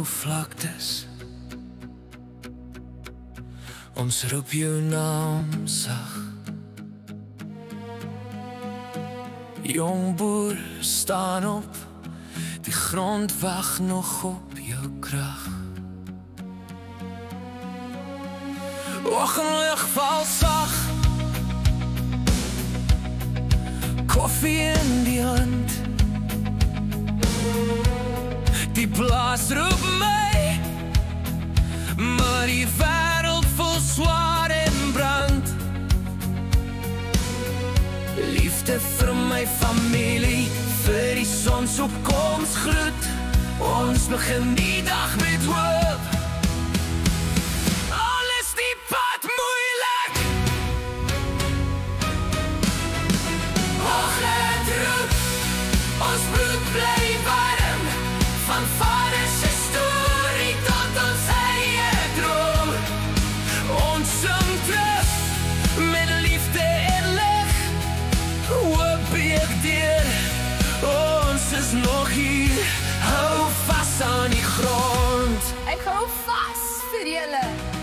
vlaktes. Ons roep jou naam sag. Jong boer, staan op, die grond wag nog op jou krag. Oggendlig val sag, koffie in die hand. Die blaas roep my, maar die wêreld vol swaar en brand. Liefde vir my familie, vir die sonsopkomsgloed. Ons begin die dag met hoop. Al is die pad moeilik, oggend roep, ons bloed bly warm. Van vader se storie tot ons eie droom. Ons sing terug met liefde en lig. Hoop beek deur, ons is nog hier. Hou vas aan die grond. Ek hou vas vir julle.